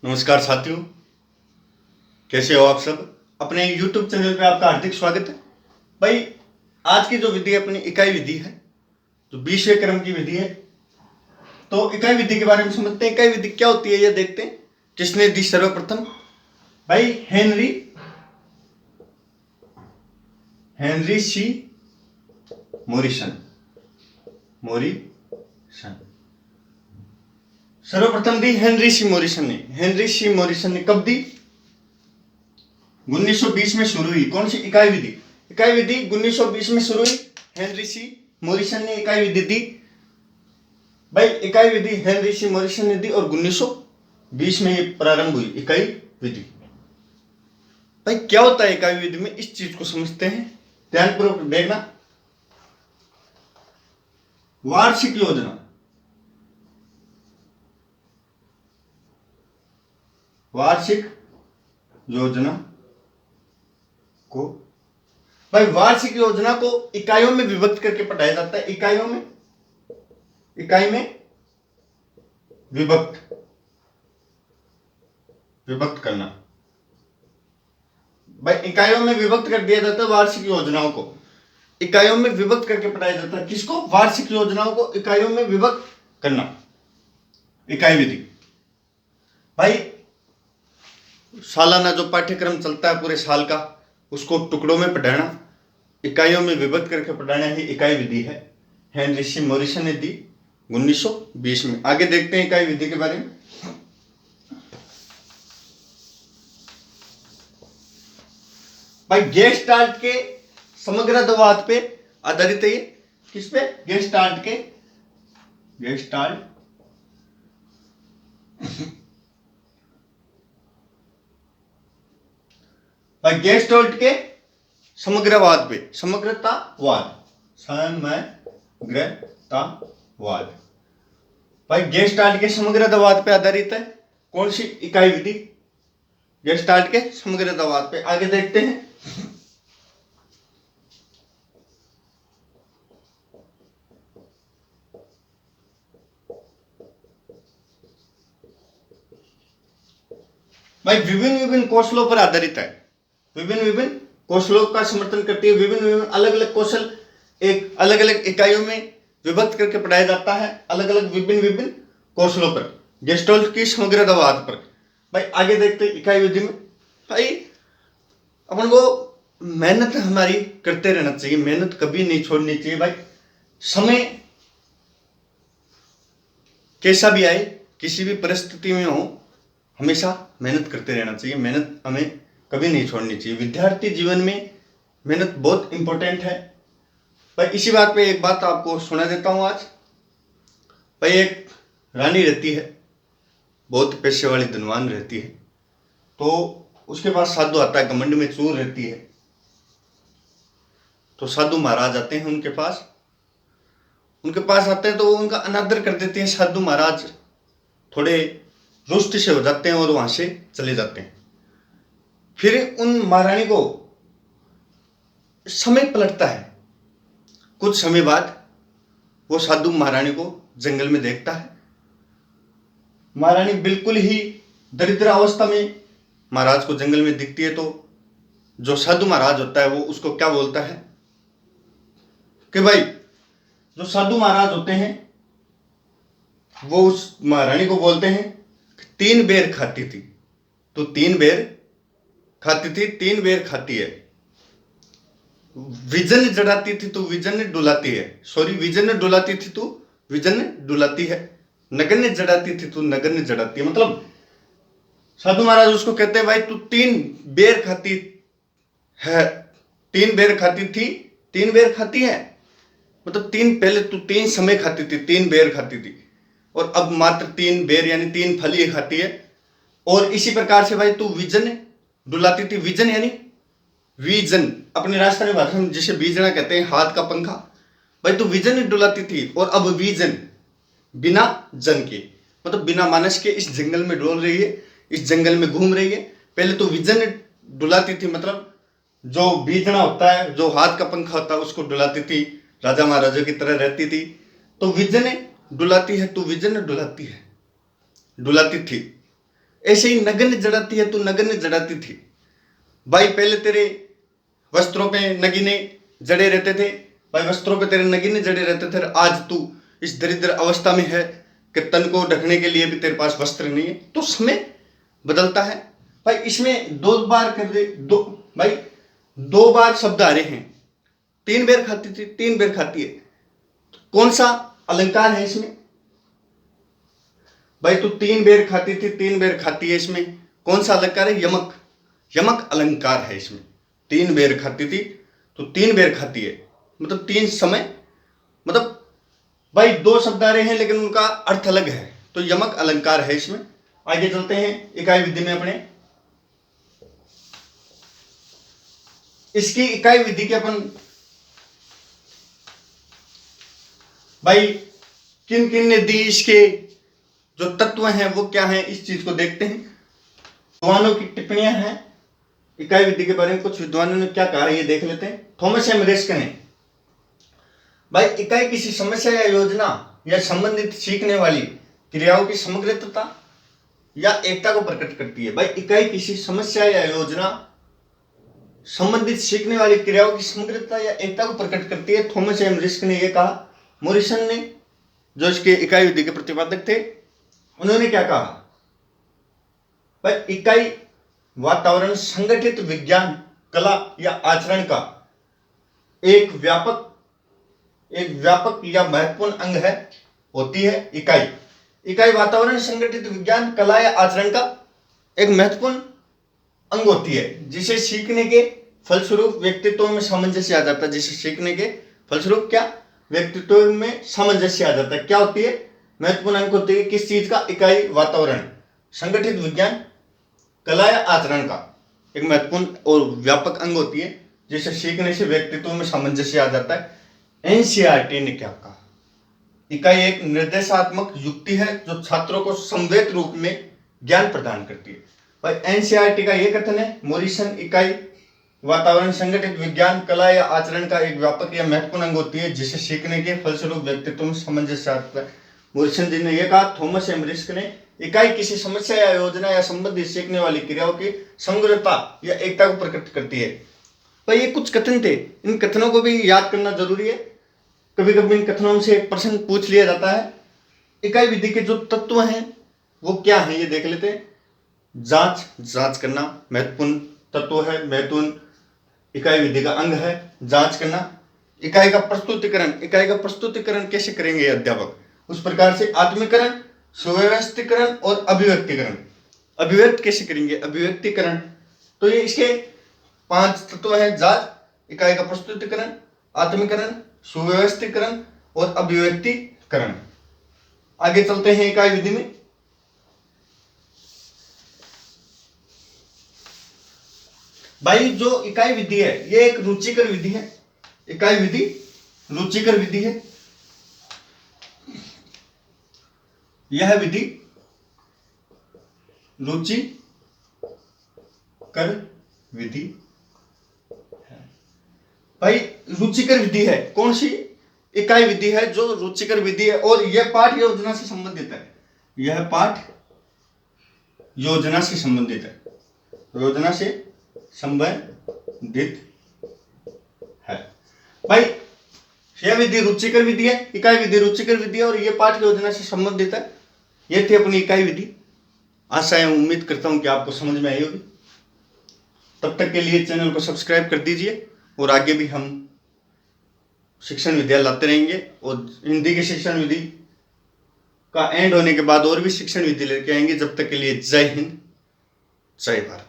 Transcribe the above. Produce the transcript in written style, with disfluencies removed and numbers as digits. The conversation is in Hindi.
नमस्कार साथियों, कैसे हो आप सब। अपने YouTube चैनल पे आपका हार्दिक स्वागत है। भाई, आज की जो विधि है अपनी इकाई विधि है, जो 20वें क्रम की विधि है। तो इकाई विधि के बारे में समझते हैं। इकाई विधि क्या होती है ये देखते हैं। किसने दी सर्वप्रथम? भाई हेनरी सी मॉरिसन सर्वप्रथम दी हेनरी सी मॉरिसन ने। हेनरी सी मॉरिसन ने कब दी? 1920 में शुरू हुई। कौन सी इकाई विधि? इकाई विधि 1920 में शुरू हुई। हेनरी सी मॉरिसन ने इकाई विधि दी। भाई, इकाई विधि हेनरी सी मॉरिसन ने दी और 1920 में ये प्रारंभ हुई इकाई विधि। भाई, क्या होता है इकाई विधि में, इस चीज को समझते हैं। ध्यानपूर्वक देखना। वार्षिक योजना, वार्षिक योजना को, भाई वार्षिक योजना को इकाइयों में विभक्त करके पढ़ाया जाता है। इकाई में विभक्त करना। भाई, इकाइयों में विभक्त कर दिया जाता है वार्षिक योजनाओं को। इकाइयों में विभक्त करके पढ़ाया जाता है। किसको? वार्षिक योजनाओं को इकाइयों में विभक्त करना, इकाई विधि। भाई, सालाना जो पाठ्यक्रम चलता है पूरे साल का, उसको टुकड़ों में पढ़ाना, इकाइयों में विभक्त करके पढ़ाना ही इकाई विधि है। हेनरी सी मॉरिसन ने दी 1920 में। आगे देखते हैं इकाई विधि के बारे में। भाई, गेस्टाल्ट के समग्रवाद पे आधारित है ये। किस पे? गेस्टाल्ट भाई, गेस्टाल्ट के समग्रवाद पे, समग्रतावाद। भाई, गेस्टाल्ट के समग्रतावाद पे आधारित है। कौन सी इकाई विधि? गेस्टाल्ट के समग्रतावाद पे। आगे देखते हैं। भाई, विभिन्न कौशलों पर आधारित है। विभिन्न कौशलों का समर्थन करती है। विभिन्न अलग अलग कौशल एक अलग अलग इकाइयों में विभक्त करके पढ़ाया जाता है, अलग अलग विभिन्न कौशलों पर, गेस्टाल्ट की समग्रतावाद पर। भाई, आगे देखते हैं इकाई विधि में। भाई, अपन को मेहनत हमारी करते रहना चाहिए, मेहनत कभी नहीं छोड़नी चाहिए। भाई, समय कैसा भी आए, किसी भी परिस्थिति में हो, हमेशा मेहनत करते रहना चाहिए। मेहनत हमें कभी नहीं छोड़नी चाहिए। विद्यार्थी जीवन में मेहनत बहुत इंपॉर्टेंट है। भाई, इसी बात पे एक बात आपको सुना देता हूं आज। भाई, एक रानी रहती है, बहुत पैसे वाली धनवान रहती है। तो उसके पास साधु आता है, घमंड में चूर रहती है। तो साधु महाराज आते हैं उनके पास आते हैं तो उनका अनादर कर देते हैं। साधु महाराज थोड़े रुष्ट से हो जाते हैं और वहां से चले जाते हैं। फिर उन महारानी को समय पलटता है। कुछ समय बाद वो साधु महारानी को जंगल में देखता है। महारानी बिल्कुल ही दरिद्र अवस्था में महाराज को जंगल में दिखती है। तो जो साधु महाराज होता है वो उसको क्या बोलता है कि भाई, जो साधु महाराज होते हैं वो उस महारानी को बोलते हैं, 3 बेर खाती थी तो 3 बेर खाती थी, 3 बेर खाती है। विजन जड़ाती थी तो विजन डुलाती है। सॉरी, विजन डुलाती थी तो विजन डुलाती है। नगन्य जड़ाती थी तो नगन्य जड़ाती है। मतलब साधु महाराज उसको कहते हैं, भाई तू 3 बेर खाती है, 3 बेर खाती थी, 3 बेर खाती है। मतलब पहले तू 3 समय खाती थी, 3 बेर खाती थी, और अब मात्र 3 बेर यानी 3 फल ही खाती है। और इसी प्रकार से भाई तू विजन डुलाती थी। विजन यानी विजन, अपनी राजस्थानी भाषा में जिसे बीजना कहते हैं, हाथ का पंखा। भाई तू विजन डुलाती थी और अब विजन, बिना जन के, मतलब बिना मानस के इस जंगल में डोल रही है, इस जंगल में घूम रही है। पहले तो विजन डुलाती थी, मतलब जो बीजना होता है, जो हाथ का पंखा होता है, उसको डुलाती थी, राजा महाराजा की तरह रहती थी। तो विजन डुलाती है, तो विजन डुलाती थी। ऐसे ही नगण्य जड़ाती है, तू नगण्य जड़ाती थी। भाई पहले तेरे वस्त्रों पे नगीने जड़े रहते थे, भाई वस्त्रों पे तेरे नगीने जड़े रहते थे, आज तू इस दरिद्र अवस्था में है कि तन को ढकने के लिए भी तेरे पास वस्त्र नहीं है। तो समय बदलता है भाई। इसमें 2 बार कर दे, 2 बार शब्द आ रहे हैं। 3 बेर खाती थी, 3 बेर खाती है, कौन सा अलंकार है इसमें? भाई तू 3 बेर खाती थी, 3 बेर खाती है, इसमें कौन सा अलंकार है? यमक, यमक अलंकार है इसमें। 3 बेर खाती थी तो 3 बेर खाती है, मतलब 3 समय, मतलब भाई 2 शब्द आ रहे हैं लेकिन उनका अर्थ अलग है, तो यमक अलंकार है इसमें। आगे चलते हैं इकाई विधि में अपने। इसकी इकाई विधि के अपन भाई किन किन ने दी, इसके जो तत्व हैं वो क्या हैं, इस चीज को देखते हैं। विद्वानों की टिप्पणियां हैं इकाई विधि के बारे में, कुछ विद्वानों ने क्या कहा है ये देख लेते हैं। थॉमस एम रिस्क ने भाई इकाई किसी समस्या या योजना या संबंधित सीखने वाली क्रियाओं की समग्रता या एकता को प्रकट करती है। भाई इकाई किसी समस्या या योजना संबंधित सीखने वाली क्रियाओं की समग्रता या एकता को प्रकट करती है। थॉमस एम रिस्क ने यह कहा। मॉरिसन ने, जो इसके इकाई विधि के प्रतिपादक थे, उन्होंने क्या कहा? भाई इकाई वातावरण संगठित विज्ञान, कला या आचरण का एक व्यापक या महत्वपूर्ण अंग है, होती है इकाई। इकाई वातावरण संगठित विज्ञान, कला या आचरण का एक महत्वपूर्ण अंग होती है, जिसे सीखने के फलस्वरूप व्यक्तित्व में सामंजस्य आ जाता है। जिसे सीखने के फलस्वरूप क्या व्यक्तित्व में सामंजस्य आ जाता है। क्या होती है? महत्वपूर्ण अंग होती है किस चीज का? इकाई वातावरण संगठित विज्ञान, कला या आचरण का एक महत्वपूर्ण और व्यापक अंग होती है, जिसे सीखने से व्यक्तित्व में सामंजस्य आ जाता है। एनसीईआरटी ने क्या कहा? इकाई एक निर्देशात्मक युक्ति है जो छात्रों को समवेत रूप में ज्ञान प्रदान करती है। भाई एनसीईआरटी का यह कथन है, मॉरिसन इकाई वातावरण संगठित विज्ञान, कला या आचरण का एक व्यापक या महत्वपूर्ण अंग होती है, जिसे सीखने के फलस्वरूप व्यक्तित्व में सामंजस्य आता है। मॉरिसन जी ने यह कहा। थॉमस एम रिस्क ने इकाई किसी समस्या या योजना या संबंधित सीखने वाली क्रियाओं की समग्रता या एकता को प्रकट करती है। भाई ये कुछ कथन थे, इन कथनों को भी याद करना जरूरी है। कभी कभी इन कथनों से प्रश्न पूछ लिया जाता है। इकाई विधि के जो तत्व हैं वो क्या हैं ये देख लेते हैं। जांच करना महत्वपूर्ण तत्व है, महत्वपूर्ण इकाई विधि का अंग है जांच करना। इकाई का प्रस्तुतिकरण कैसे करेंगे अध्यापक? उस प्रकार से आत्मीकरण, सुव्यवस्थीकरण और अभिव्यक्तिकरण। अभिव्यक्त कैसे करेंगे? अभिव्यक्तिकरण। तो ये इसके 5 तत्व हैं। जांच, इकाई का प्रस्तुतिकरण, आत्मीकरण, सुव्यवस्थीकरण और अभिव्यक्तिकरण। आगे चलते हैं इकाई विधि में। भाई जो इकाई विधि है ये एक रुचिकर विधि है। इकाई विधि रुचिकर विधि है। यह विधि रुचिकर विधि है। भाई रुचिकर विधि है, कौन सी? इकाई विधि है जो रुचिकर विधि है और यह पाठ योजना से संबंधित है। यह पाठ योजना से संबंधित है, योजना से संबंधित है। भाई यह विधि रुचिकर विधि है, इकाई विधि रुचिकर विधि है और यह पाठ योजना से संबंधित है। यह थी अपनी इकाई विधि। आशा है, उम्मीद करता हूं कि आपको समझ में आई होगी। तब तक के लिए चैनल को सब्सक्राइब कर दीजिए और आगे भी हम शिक्षण विधियां लाते रहेंगे और हिंदी की शिक्षण विधि का एंड होने के बाद और भी शिक्षण विधि लेके आएंगे। जब तक के लिए जय हिंद, जय भारत।